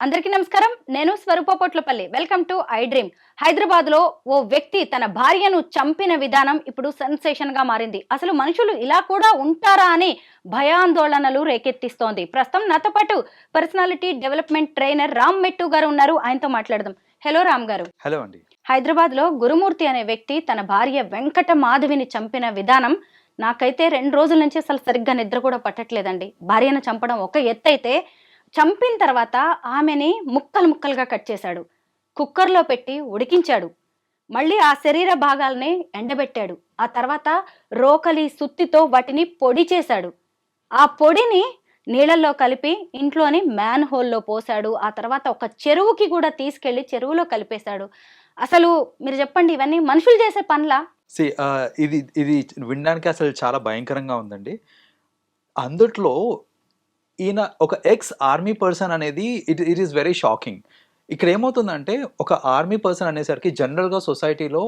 అందరికీ నమస్కారం. నేను Swaroopa Potlapalli. Welcome to I dream. Hyderabad లో ఓ వ్యక్తి తన భార్యను చంపిన విధానం ఇప్పుడు సెన్సేషన్ గా మారింది. అసలు మనుషులు ఇలా కూడా ఉంటారా అని భయాందోళనలు రేకెత్తిస్తోంది. ప్రస్తుతం నాతో పాటు పర్సనాలిటీ డెవలప్మెంట్ ట్రైనర్ రామ్ మెట్టు గారు ఉన్నారు. ఆయనతో మాట్లాడదాం. హలో రామ్ గారు. హలో అండి. హైదరాబాద్ లో గురుమూర్తి అనే వ్యక్తి తన భార్య వెంకట మాధవిని చంపిన విధానం నాకైతే 2 రోజుల నుంచి అసలు సరిగ్గా నిద్ర కూడా పట్టట్లేదండి. భార్యను చంపడం ఒక ఎత్తైతే, చంపిన తర్వాత ఆమెని ముక్కలు ముక్కలుగా కట్ చేశాడు, కుక్కర్లో పెట్టి ఉడికించాడు, మళ్ళీ ఆ శరీర భాగాల్ని ఎండబెట్టాడు, ఆ తర్వాత రోకలి సుత్తితో వాటిని పొడి చేశాడు, ఆ పొడిని నీళ్ళల్లో కలిపి ఇంట్లోని మ్యాన్ హోల్లో పోశాడు, ఆ తర్వాత ఒక చెరువుకి కూడా తీసుకెళ్లి చెరువులో కలిపేశాడు. అసలు మీరు చెప్పండి, ఇవన్నీ మనుషులు చేసే పనులా? ఇది ఇది వినడానికి అసలు చాలా భయంకరంగా ఉందండి. అందుట్లో ఈయన ఒక ఎక్స్ ఆర్మీ పర్సన్ అనేది ఇట్ ఈస్ వెరీ షాకింగ్. ఇక్కడ ఏమవుతుందంటే, ఒక ఆర్మీ పర్సన్ అనేసరికి జనరల్గా సొసైటీలో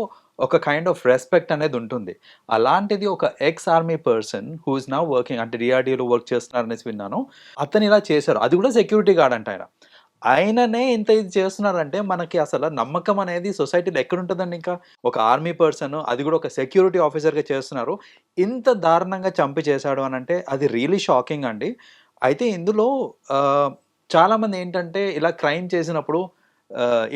ఒక కైండ్ ఆఫ్ రెస్పెక్ట్ అనేది ఉంటుంది. అలాంటిది ఒక ex army person who is now working, అంటే డిఆర్డీలో వర్క్ చేస్తున్నారు అనేసి విన్నాను. అతను ఇలా చేశారు. అది కూడా సెక్యూరిటీ గార్డ్ అంట ఆయన. ఆయననే ఇంత ఇది చేస్తున్నారంటే మనకి అసలు నమ్మకం అనేది సొసైటీలో ఎక్కడుంటుందండి? ఇంకా ఒక ఆర్మీ పర్సన్, అది కూడా ఒక సెక్యూరిటీ ఆఫీసర్గా చేస్తున్నారు, ఇంత దారుణంగా చంపి చేశాడు అని అంటే అది రియలీ షాకింగ్ అండి. అయితే ఇందులో చాలామంది ఏంటంటే, ఇలా క్రైమ్ చేసినప్పుడు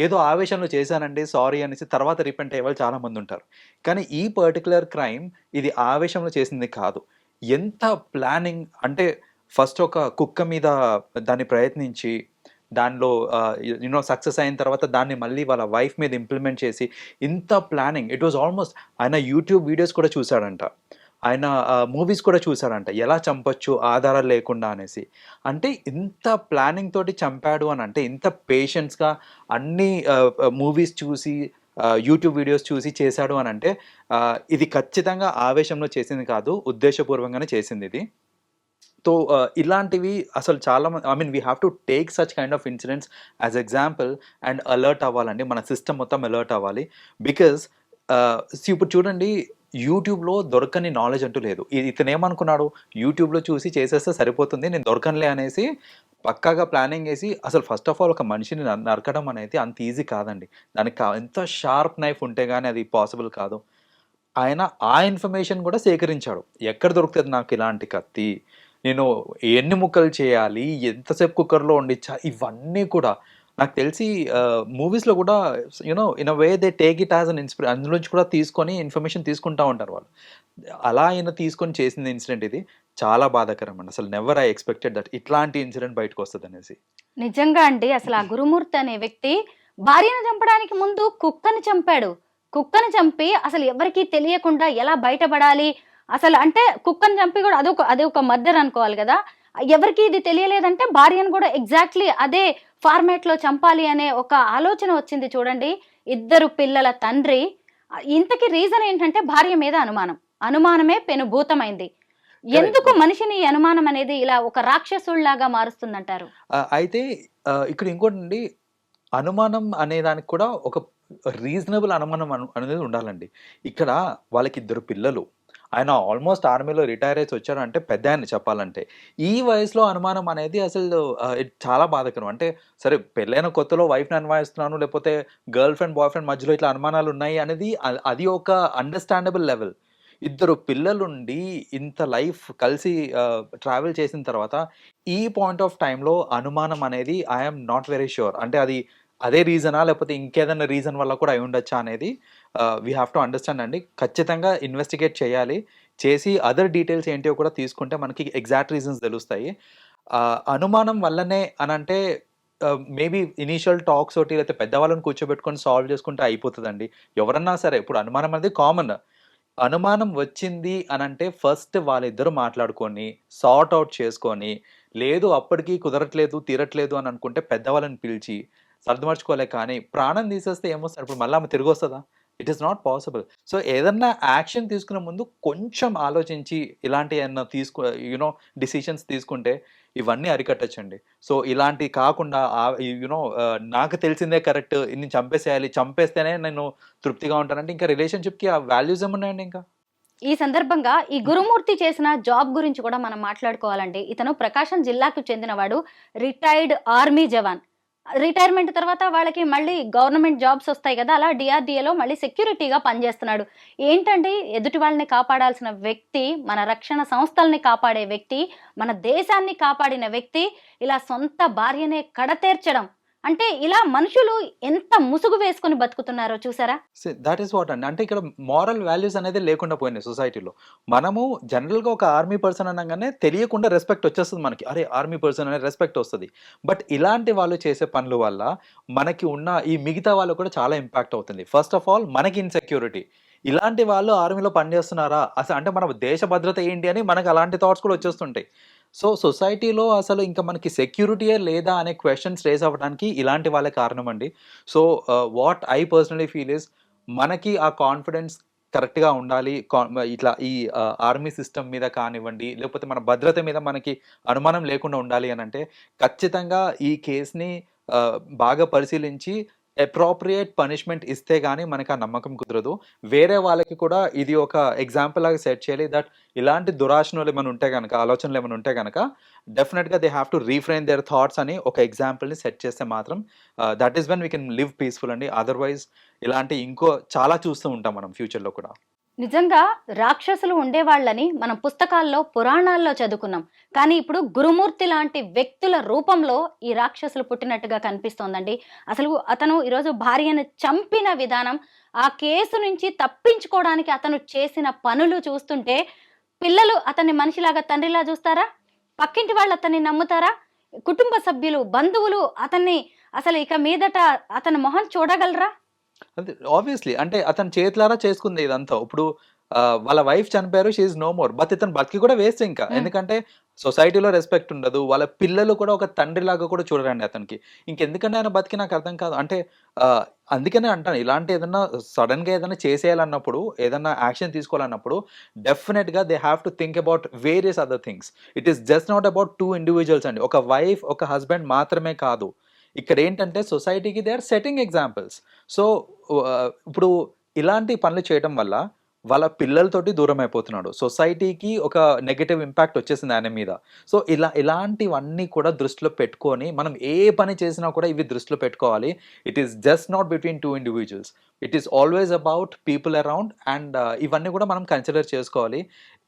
ఏదో ఆవేశంలో చేశానండి సారీ అనేసి తర్వాత రిపెంట్ అయ్యే వాళ్ళు చాలామంది ఉంటారు. కానీ ఈ పర్టికులర్ క్రైమ్ ఇది ఆవేశంలో చేసింది కాదు. ఎంత ప్లానింగ్ అంటే, ఫస్ట్ ఒక కుక్క మీద దాన్ని ప్రయత్నించి దానిలో సక్సెస్ అయిన తర్వాత దాన్ని మళ్ళీ వాళ్ళ వైఫ్ మీద ఇంప్లిమెంట్ చేసి, ఇంత ప్లానింగ్. ఇట్ వాజ్ ఆల్మోస్ట్, ఆయన యూట్యూబ్ వీడియోస్ కూడా చూశాడంట, ఆయన మూవీస్ కూడా చూశాడంట, ఎలా చంపొచ్చు ఆధారాలు లేకుండా అనేసి. అంటే ఇంత ప్లానింగ్ తోటి చంపాడు అని అంటే, ఇంత పేషెన్స్గా అన్ని మూవీస్ చూసి యూట్యూబ్ వీడియోస్ చూసి చేశాడు అని అంటే, ఇది ఖచ్చితంగా ఆవేశంలో చేసింది కాదు, ఉద్దేశపూర్వకంగానే చేసింది ఇది. సో ఇలాంటివి అసలు చాలా I mean we have to take such kind of incidents as example and alert అవ్వాలండి. మన సిస్టమ్ మొత్తం అలర్ట్ అవ్వాలి. బికాజ్ ఇప్పుడు చూడండి, యూట్యూబ్లో దొరకని నాలెడ్జ్ అంటూ లేదు. ఇతను ఏమనుకున్నాడు, యూట్యూబ్లో చూసి చేసేస్తే సరిపోతుంది, నేను దొరకనులే అనేసి పక్కాగా ప్లానింగ్ వేసి, అసలు ఫస్ట్ ఆఫ్ ఆల్ ఒక మనిషిని నరకడం అనేది అంత ఈజీ కాదండి. దానికి ఎంత షార్ప్ నైఫ్ ఉంటే కానీ అది పాసిబుల్ కాదు. ఆయన ఆ ఇన్ఫర్మేషన్ కూడా సేకరించాడు. ఎక్కడ దొరుకుతుంది నాకు ఇలాంటి కత్తి, నేను ఎన్ని ముక్కలు చేయాలి, ఎంతసేపు కుక్కర్లో వండించా, ఇవన్నీ కూడా నాకు తెలిసి మూవీస్లో కూడా in a way they take it as an అందులోంచి కూడా తీసుకొని ఇన్ఫర్మేషన్ తీసుకుంటూ ఉంటారు వాళ్ళు. అలా ఆయన తీసుకొని చేసిన ఇన్సిడెంట్ ఇది చాలా బాధాకరం అండి. అసలు నెవర్ ఐ ఎక్స్పెక్టెడ్ దట్ ఇట్లాంటి ఇన్సిడెంట్ బయటకు వస్తుంది అనేసి. నిజంగా అండి, అసలు ఆ గురుమూర్తి అనే వ్యక్తి భార్యను చంపడానికి ముందు కుక్కని చంపాడు. కుక్కని చంపి అసలు ఎవరికీ తెలియకుండా ఎలా బయటపడాలి, అసలు అంటే కుక్కని చంపి కూడా అదొక మర్డర్ అనుకోవాలి కదా. ఎవరికి ఇది తెలియలేదంటే భార్యను కూడా ఎగ్జాక్ట్లీ అదే ఫార్మాట్ లో చంపాలి అనే ఒక ఆలోచన వచ్చింది. చూడండి, 2 పిల్లల తండ్రి. ఇంతకీ రీజన్ ఏంటంటే భార్య మీద అనుమానమే పెనుభూతమైంది. ఎందుకు మనిషిని అనుమానం అనేది ఇలా ఒక రాక్షసుల్లాగా మారుస్తుందంటారు? అయితే ఇక్కడ ఇంకోటి, అనుమానం అనే దానికి కూడా ఒక రీజనబుల్ అనుమానం అనేది ఉండాలండి. ఇక్కడ వాళ్ళకి 2 పిల్లలు, ఆయన ఆల్మోస్ట్ ఆర్మీలో రిటైర్ అయ్యి వచ్చాడంటే పెద్ద ఆయన చెప్పాలంటే. ఈ వయసులో అనుమానం అనేది అసలు చాలా బాధాకరం. అంటే సరే, పెళ్ళైన కొత్తలో వైఫ్ని అనుమానిస్తున్నాను, లేకపోతే గర్ల్ ఫ్రెండ్ బాయ్ ఫ్రెండ్ మధ్యలో ఇట్లా అనుమానాలు ఉన్నాయి అనేది అది ఒక అండర్స్టాండబుల్ లెవెల్. 2 పిల్లలుండి ఇంత లైఫ్ కలిసి ట్రావెల్ చేసిన తర్వాత ఈ పాయింట్ ఆఫ్ టైంలో అనుమానం అనేది ఐఎమ్ నాట్ వెరీ ష్యూర్. అంటే అదే రీజనా, లేకపోతే ఇంకేదైనా రీజన్ వల్ల కూడా అయి ఉండొచ్చా అనేది వీ హ్యావ్ టు అండర్స్టాండ్ అండి. ఖచ్చితంగా ఇన్వెస్టిగేట్ చేయాలి. చేసి అదర్ డీటెయిల్స్ ఏంటో కూడా తీసుకుంటే మనకి ఎగ్జాక్ట్ రీజన్స్ తెలుస్తాయి. అనుమానం వల్లనే అనంటే మేబీ ఇనీషియల్ టాక్స్ ఒకటి, లేకపోతే పెద్దవాళ్ళని కూర్చోబెట్టుకొని సాల్వ్ చేసుకుంటే అయిపోతుందండి. ఎవరన్నా సరే, ఇప్పుడు అనుమానం అనేది కామన్. అనుమానం వచ్చింది అనంటే ఫస్ట్ వాళ్ళిద్దరూ మాట్లాడుకొని సార్ట్ అవుట్ చేసుకొని, లేదు అప్పటికి కుదరట్లేదు తీరట్లేదు అని అనుకుంటే పెద్దవాళ్ళని పిలిచి సర్దుమర్చుకోలే. కానీ ప్రాణం తీసేస్తే ఏమొస్తారు? ఇప్పుడు మళ్ళీ ఆమె తిరిగి వస్తుందా? It is not possible. So ఏదన్నా యాక్షన్ తీసుకునే ముందు కొంచెం ఆలోచించి ఇలాంటి ఏమన్నా డిసిషన్స్ తీసుకుంటే ఇవన్నీ అరికట్టచ్చండి. సో ఇలాంటివి కాకుండా నాకు తెలిసిందే కరెక్ట్, నేను చంపేసేయాలి, చంపేస్తేనే నేను తృప్తిగా ఉంటానంటే ఇంకా రిలేషన్షిప్కి ఆ వాల్యూస్ ఏమున్నాయండి ఇంకా? ఈ సందర్భంగా ఈ గురుమూర్తి చేసిన జాబ్ గురించి కూడా మనం మాట్లాడుకోవాలండి. ఇతను ప్రకాశం జిల్లాకు చెందినవాడు. రిటైర్డ్ ఆర్మీ జవాన్. రిటైర్మెంట్ తర్వాత వాళ్ళకి మళ్ళీ గవర్నమెంట్ జాబ్స్ వస్తాయి కదా! అలా డీఆర్‌డీఏలో మళ్ళీ సెక్యూరిటీగా పనిచేస్తున్నాడు. ఏంటండి, ఎదుటి వాళ్ళని కాపాడాల్సిన వ్యక్తి, మన రక్షణ సంస్థల్ని కాపాడే వ్యక్తి, మన దేశాన్ని కాపాడిన వ్యక్తి, ఇలా సొంత భార్యనే కడతేర్చడం. అంటే ఇలా మనుషులు ఎంత ముసుగు వేసుకొని బతుకుతున్నారో చూసారా? దట్ ఈస్ వాట్ అండి. అంటే ఇక్కడ మోరల్ వాల్యూస్ అనేది లేకుండా పోయినాయి సొసైటీలో. మనము జనరల్‌గా ఒక ఆర్మీ పర్సన్ అనంగానే తెలియకుండా రెస్పెక్ట్ వచ్చేస్తది మనకి. అరే! ఆర్మీ పర్సన్ అనే రెస్పెక్ట్ వస్తది. బట్ ఇలాంటి వాళ్ళు చేసే పనుల వల్ల మనకి ఉన్న ఈ మిగతా వాళ్ళు కూడా చాలా ఇంపాక్ట్ అవుతుంది. ఫస్ట్ ఆఫ్ ఆల్ మనకి ఇన్‌సెక్యూరిటీ. ఇలాంటి వాళ్ళు ఆర్మీలో పనిచేస్తున్నారా? అంటే మన దేశ భద్రత ఏంటి అని మనకు అలాంటి థాట్స్ కూడా వచ్చేస్తుంటాయి. సో సొసైటీలో అసలు ఇంకా మనకి సెక్యూరిటీయే లేదా అనే క్వెషన్స్ రేజ్ అవ్వడానికి ఇలాంటి వాళ్ళే కారణం అండి. So what I personally feel is, మనకి ఆ కాన్ఫిడెన్స్ కరెక్ట్‌గా ఉండాలి. ఇట్లా ఈ ఆర్మీ సిస్టమ్ మీద కానివ్వండి, లేకపోతే మన భద్రత మీద మనకి అనుమానం లేకుండా ఉండాలి అనంటే, ఖచ్చితంగా ఈ కేస్‌ని బాగా పరిశీలించి అప్రోప్రియేట్ పనిష్మెంట్ ఇస్తే గాని మనకు ఆ నమ్మకం కుదరదు. వేరే వాళ్ళకి కూడా ఇది ఒక ఎగ్జాంపుల్ లాగా సెట్ చేయాలి దట్ ఇలాంటి దురాశనాలు ఏమైనా ఉంటే గనక, ఆలోచనలు ఏమైనా ఉంటే గనక డెఫినెట్‌గా they have to refrain their thoughts అని ఒక ఎగ్జాంపుల్‌ని సెట్ చేస్తే మాత్రం that is when we can live peaceful అండి. అదర్‌వైజ్ ఇలాంటి ఇంకో చాలా చూస్తూ ఉంటాం మనం ఫ్యూచర్‌లో కూడా. నిజంగా రాక్షసులు ఉండేవాళ్ళని మనం పుస్తకాల్లో, పురాణాల్లో చదువుకున్నాం. కానీ ఇప్పుడు గురుమూర్తి లాంటి వ్యక్తుల రూపంలో ఈ రాక్షసులు పుట్టినట్టుగా కనిపిస్తోందండి. అసలు అతను ఈరోజు భార్యను చంపిన విధానం, ఆ కేసు నుంచి తప్పించుకోవడానికి అతను చేసిన పనులు చూస్తుంటే, పిల్లలు అతన్ని మనిషిలాగా తండ్రిలా చూస్తారా? పక్కింటి వాళ్ళు అతన్ని నమ్ముతారా? కుటుంబ సభ్యులు, బంధువులు అతన్ని అసలు ఇక మీదట అతని మొహం చూడగలరా? అదే ఆబ్వియస్‌లీ. అంటే అతను చేతులారా చేసుకుంది ఇదంతా. ఇప్పుడు వాళ్ళ వైఫ్ చనిపోయారు. She is no more. But ఇతను బతికి కూడా వేస్ట్ ఇంకా. హ్మ్. ఎందుకంటే సొసైటీలో రెస్పెక్ట్ ఉండదు. వాళ్ళ పిల్లలు కూడా ఒక తండ్రిలాగా కూడా చూడరండి అతనికి. ఇంకెందుకండి ఆయన బతికి నాకు అర్థం కాదు. అంటే అందుకనే అంటాను, ఇలాంటి ఏదన్నా సడెన్‌గా ఏదైనా చేసేయాలన్నప్పుడు, ఏదన్నా యాక్షన్ తీసుకోవాలన్నప్పుడు డెఫినిట్‌గా they have to think about various other things. It is just not about 2 individuals అండి. ఒక వైఫ్, ఒక హస్బెండ్ మాత్రమే కాదు. ఇక్కడేంటంటే సొసైటీకి they are setting examples. So ఇప్పుడు ఇలాంటి పనులు చేయడం వల్ల వాళ్ళ పిల్లలతోటి దూరం అయిపోతున్నాడు. సొసైటీకి ఒక నెగెటివ్ ఇంపాక్ట్ వచ్చేసింది ఆయన మీద. సో ఇలాంటివన్నీ కూడా దృష్టిలో పెట్టుకొని మనం ఏ పని చేసినా కూడా ఇవి దృష్టిలో పెట్టుకోవాలి. It is just not between 2 individuals. It is always about people around and ఇవన్నీ కూడా మనం కన్సిడర్ చేసుకోవాలి.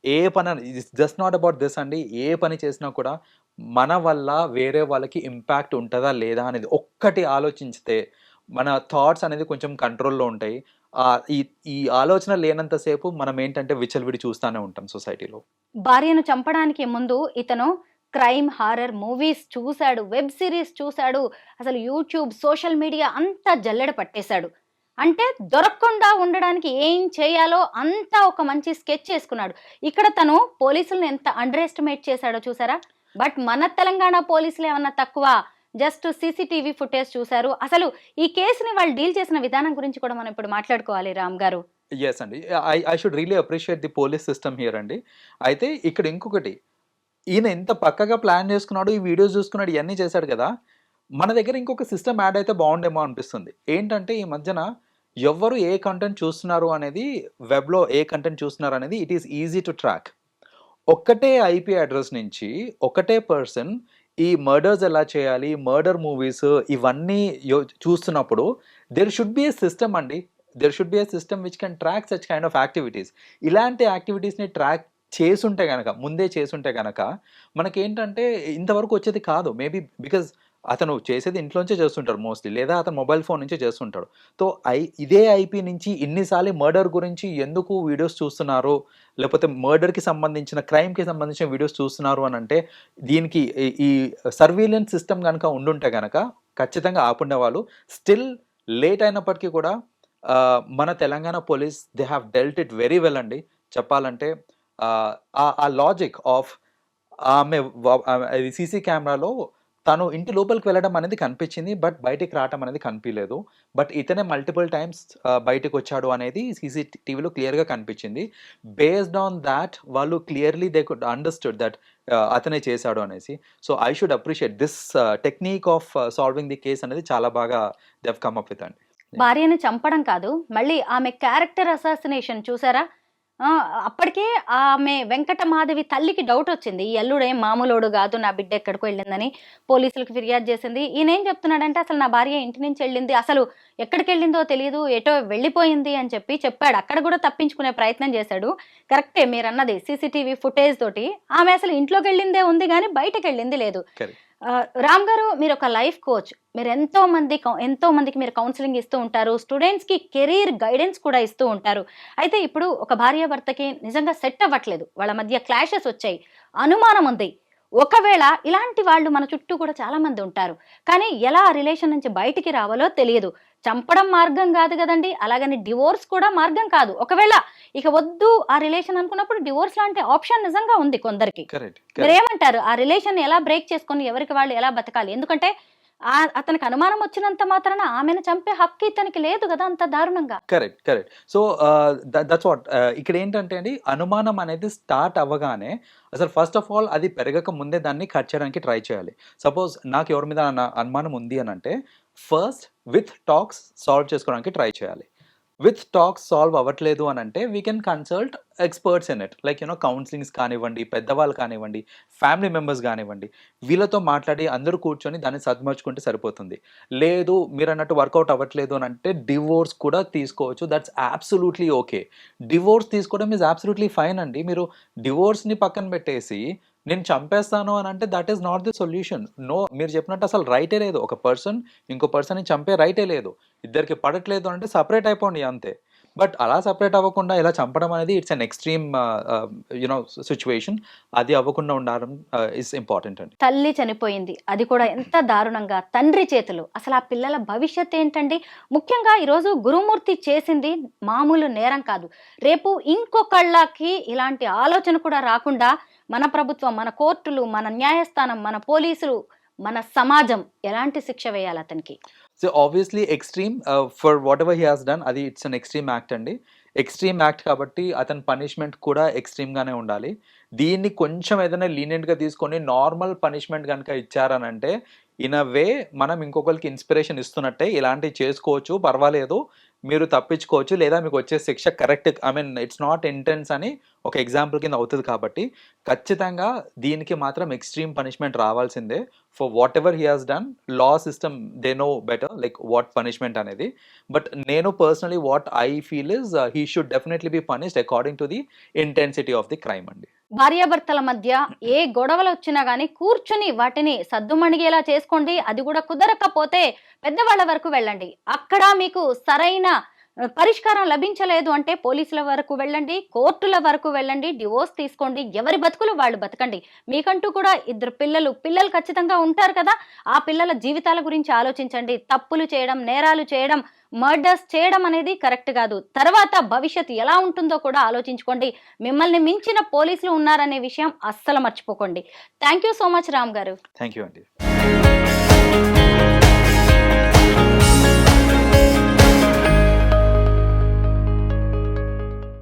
ఏ పని it's just not about this అండి. ఏ పని చేసినా కూడా మన వల్ల వేరే వాళ్ళకి ఇంపాక్ట్ ఉంటదా లేదా అనేది ఒక్కటి ఆలోచించితే మన థాట్స్ అనేది కొంచెం కంట్రోల్‌లో ఉంటాయి. ఈ ఈ ఆలోచన లేనంత సేపు మనం ఏంటంటే విచ్చలవిడి చూస్తానే ఉంటాం సొసైటీలో. భార్యను చంపడానికి ముందు ఇతను క్రైమ్, హారర్ మూవీస్ చూసాడు, వెబ్ సిరీస్ చూసాడు. అసలు యూట్యూబ్, సోషల్ మీడియా అంతా జల్లెడ పట్టేశాడు. అంటే దొరకకుండా ఉండడానికి ఏం చేయాలో అంతా ఒక మంచి స్కెచ్ చేసుకున్నాడు. ఇక్కడ తను పోలీసుల్ని ఎంత అండర్ ఎస్టిమేట్ చేశాడో చూసారా? బట్ మన తెలంగాణ పోలీసులు ఏమన్నా తక్కువ? జస్ట్ సీసీటీవీ ఫుటేజ్ చూసారు. అసలు ఈ కేసుని వాళ్ళు డీల్ చేసిన విధానం గురించి కూడా మనం ఇప్పుడు మాట్లాడుకోవాలి రామ్ గారు. యెస్ అండి. I should really appreciate the police system here అండి. అయితే ఇక్కడ ఇంకొకటి, ఈయన ఎంత పక్కగా ప్లాన్ చేసుకున్నాడు, ఈ వీడియోస్ చూసుకున్నాడు, ఇయన్నీ చేశాడు కదా! మన దగ్గర ఇంకొక సిస్టమ్ యాడ్ అయితే బావుండేమో అనిపిస్తుంది. ఏంటంటే ఈ మధ్యన ఎవ్వరు ఏ కంటెంట్ చూస్తున్నారు అనేది, వెబ్‌లో ఏ కంటెంట్ చూస్తున్నారు అనేది it is easy to track. ఒక్కటే ఐపీ అడ్రెస్ నుంచి ఒకటే పర్సన్ ఈ మర్డర్స్ ఎలా చేయాలి, మర్డర్ మూవీస్ ఇవన్నీ చూస్తున్నప్పుడు there should be a system అండి. There should be a system which can track such kind of activities. ఇలాంటి యాక్టివిటీస్‌ని ట్రాక్ చేసుంటే గనక, ముందే చేసుంటే గనక మనకేంటంటే ఇంతవరకు వచ్చేది కాదు. మేబీ బికాజ్ అతను చేసేది ఇంట్లోంచే చేస్తుంటాడు మోస్ట్‌లీ, లేదా అతను మొబైల్ ఫోన్ నుంచే చేస్తుంటాడు. సో ఇదే ఐపీ నుంచి ఇన్ని సార్లు మర్డర్ గురించి ఎందుకు వీడియోస్ చూస్తున్నారు, లేకపోతే మర్డర్‌కి సంబంధించిన, క్రైమ్‌కి సంబంధించిన వీడియోస్ చూస్తున్నారు అనంటే దీనికి ఈ సర్వేలెన్స్ సిస్టమ్ గనక ఉండుంటే గనక ఖచ్చితంగా ఆపుండేవాళ్ళు. స్టిల్ లేట్ అయినప్పటికీ కూడా మన Telangana police they have dwelt it very well అండి. చెప్పాలంటే ఆ లాజిక్ ఆఫ్ అది సీసీ కెమెరాలో తను ఇంటి లోపలికి వెళ్ళడం అనేది కనిపించింది. బట్ బయటికి రావటం అనేది కనిపియలేదు. బట్ ఇతనే మల్టిపుల్ టైమ్స్ బయటకొచ్చాడు అనేది సీసీటీవీలో క్లియర్‌గా కనిపించింది. బేస్డ్ ఆన్ థాట్ వాళ్ళు clearly they could understood that అతనే చేశాడు అనేసి. So I should appreciate this technique of solving the case అనేది చాలా బాగా they have come up with అండి. భార్యను చంపడం కాదు, మళ్ళీ ఆమె క్యారెక్టర్ అసాసినేషన్ చూసారా? అప్పటికే ఆమె వెంకటమాధవి తల్లికి డౌట్ వచ్చింది. ఈ అల్లుడేం మామూలోడు గాదు, నా బిడ్డ ఎక్కడికో వెళ్ళిందని పోలీసులకు ఫిర్యాదు చేసింది. ఈయనేం చెప్తున్నాడంటే, అసలు నా భార్య ఇంటి నుంచి వెళ్ళింది, అసలు ఎక్కడికెళ్ళిందో తెలీదు, ఎటో వెళ్ళిపోయింది అని చెప్పాడు. అక్కడ కూడా తప్పించుకునే ప్రయత్నం చేశాడు. కరెక్టే మీరన్నది. సీసీటీవీ ఫుటేజ్ తోటి ఆమె అసలు ఇంట్లోకెళ్ళిందే ఉంది గానీ బయటకెళ్ళింది లేదు. రామ్ గారు, మీరు ఒక లైఫ్ కోచ్. మీరు ఎంతో మందికి మీరు కౌన్సిలింగ్ ఇస్తూ ఉంటారు. స్టూడెంట్స్ కి కెరీర్ గైడెన్స్ కూడా ఇస్తూ ఉంటారు. అయితే ఇప్పుడు ఒక భార్యాభర్తకి నిజంగా సెట్ అవ్వట్లేదు, వాళ్ళ మధ్య క్లాషెస్ వచ్చాయి, అనుమానం ఉంది. ఒకవేళ ఇలాంటి వాళ్ళు మన చుట్టూ కూడా చాలా మంది ఉంటారు. కానీ ఎలా ఆ రిలేషన్ నుంచి బయటికి రావాలో తెలియదు. చంపడం మార్గం కాదు కదండి, అలాగని డివోర్స్ కూడా మార్గం కాదు. ఒకవేళ ఇక వద్దు ఆ రిలేషన్ అనుకున్నప్పుడు డివోర్స్ లాంటి ఆప్షన్ నిజంగా ఉంది కొందరికి. మీరేమంటారు? ఆ రిలేషన్ ఎలా బ్రేక్ చేసుకొని ఎవరికి వాళ్ళు ఎలా బతకాలి? ఎందుకంటే అతనికి అనుమానం వచ్చినంత మాత్రాన ఆమెను చంపే హక్కు ఇతనికి లేదు కదా అంత దారుణంగా. కరెక్ట్. So that's what. ఇక్కడ ఏంటంటే అండి, అనుమానం అనేది స్టార్ట్ అవ్వగానే అసలు ఫస్ట్ ఆఫ్ ఆల్ అది పెరగక ముందే దాన్ని కట్ చేయడానికి ట్రై చేయాలి. సపోజ్ నాకు ఎవరి మీద అనుమానం ఉంది అని అంటే, ఫస్ట్ విత్ టాక్స్ సాల్వ్ చేసుకోవడానికి ట్రై చేయాలి. విత్ టాక్స్ సాల్వ్ అవ్వట్లేదు అని అంటే, we can consult experts in it, like counsellings కానివ్వండి, పెద్దవాళ్ళు కానివ్వండి, ఫ్యామిలీ మెంబర్స్ కానివ్వండి, వీళ్ళతో మాట్లాడి అందరూ కూర్చొని దాన్ని సద్మర్చుకుంటే సరిపోతుంది. లేదు మీరు అన్నట్టు వర్కౌట్ అవ్వట్లేదు అని అంటే, డివోర్స్ కూడా తీసుకోవచ్చు. That's absolutely okay. డివోర్స్ తీసుకోవడం ఈజ్ అబ్సల్యూట్లీ ఫైన్ అండి. మీరు డివోర్స్ని పక్కన పెట్టేసి నేను చంపేస్తాను అని అంటే, that is not the solution. No, మీరు చెప్పినట్టు అసలు రైటే లేదు. ఒక పర్సన్ ఇంకో పర్సన్ని చంపే రైటే లేదు. ఇద్దరికి పడట్లేదు అంటే సపరేట్ అయిపోండి అంతే. బట్ అలా సపరేట్ అవ్వకుండా ఇలా చంపడం అనేది ఇట్స్ అన్ ఎక్స్ట్రీమ్ సిచ్యువేషన్. అది అవ్వకుండా ఉండడం ఇస్ ఇంపార్టెంట్ అండి. తల్లి చనిపోయింది, అది కూడా ఎంత దారుణంగా, తండ్రి చేతులు. అసలు ఆ పిల్లల భవిష్యత్ ఏంటండి? ముఖ్యంగా ఈరోజు గురుమూర్తి చేసింది మామూలు నేరం కాదు. రేపు ఇంకొకళ్ళకి ఇలాంటి ఆలోచన కూడా రాకుండా మన ప్రభుత్వం, మన కోర్టులు, మన న్యాయస్థానం, మన పోలీసులు, మన సమాజం ఎలాంటి శిక్ష వేయాలి అతనికి? So obviously extreme for what ever he has done, అది ఇట్స్ అన్ ఎక్స్ట్రీమ్ యాక్ట్ అండి. ఎక్స్ట్రీమ్ యాక్ట్ కాబట్టి అతని పనిష్మెంట్ కూడా ఎక్స్ట్రీమ్గానే ఉండాలి. దీన్ని కొంచెం ఏదైనా లీనియంట్గా తీసుకొని నార్మల్ పనిష్మెంట్ కనుక ఇచ్చారనంటే, ఇన్ అ వే మనం ఇంకొకరికి ఇన్స్పిరేషన్ ఇస్తున్నట్టే. ఇలాంటివి చేసుకోవచ్చు, పర్వాలేదు, మీరు తప్పించుకోవచ్చు, లేదా మీకు వచ్చే శిక్ష correct, I mean it's not intense అని ఒక ఎగ్జాంపుల్ కింద అవుతుంది. కాబట్టి ఖచ్చితంగా దీనికి మాత్రం ఎక్స్ట్రీమ్ పనిష్మెంట్ రావాల్సిందే. For what ever he has done, law system they know better like what punishment అనేది. బట్ నేను personally what I feel is he should definitely be punished according to the intensity of the crime అండి. భార్యాభర్తల మధ్య ఏ గొడవలు వచ్చినా గానీ కూర్చుని వాటిని సద్దుమణిగేలా చేసుకోండి. అది కూడా కుదరకపోతే పెద్దవాళ్ళ వరకు వెళ్ళండి. అక్కడ మీకు సరైన పరిష్కారం లభించలేదు అంటే పోలీసుల వరకు వెళ్ళండి, కోర్టుల వరకు వెళ్ళండి, డివోర్స్ తీసుకోండి, ఎవరి బతుకులు వాళ్ళు బతకండి. మీకంటూ కూడా ఇద్దరు పిల్లలు ఖచ్చితంగా ఉంటారు కదా, ఆ పిల్లల జీవితాల గురించి ఆలోచించండి. తప్పులు చేయడం, నేరాలు చేయడం, మర్డర్స్ చేయడం అనేది కరెక్ట్ కాదు. తర్వాత భవిష్యత్తు ఎలా ఉంటుందో కూడా ఆలోచించుకోండి. మిమ్మల్ని మించిన పోలీసులు ఉన్నారనే విషయం అస్సలు మర్చిపోకండి. Thank you so much Ram garu. Thank you అండి.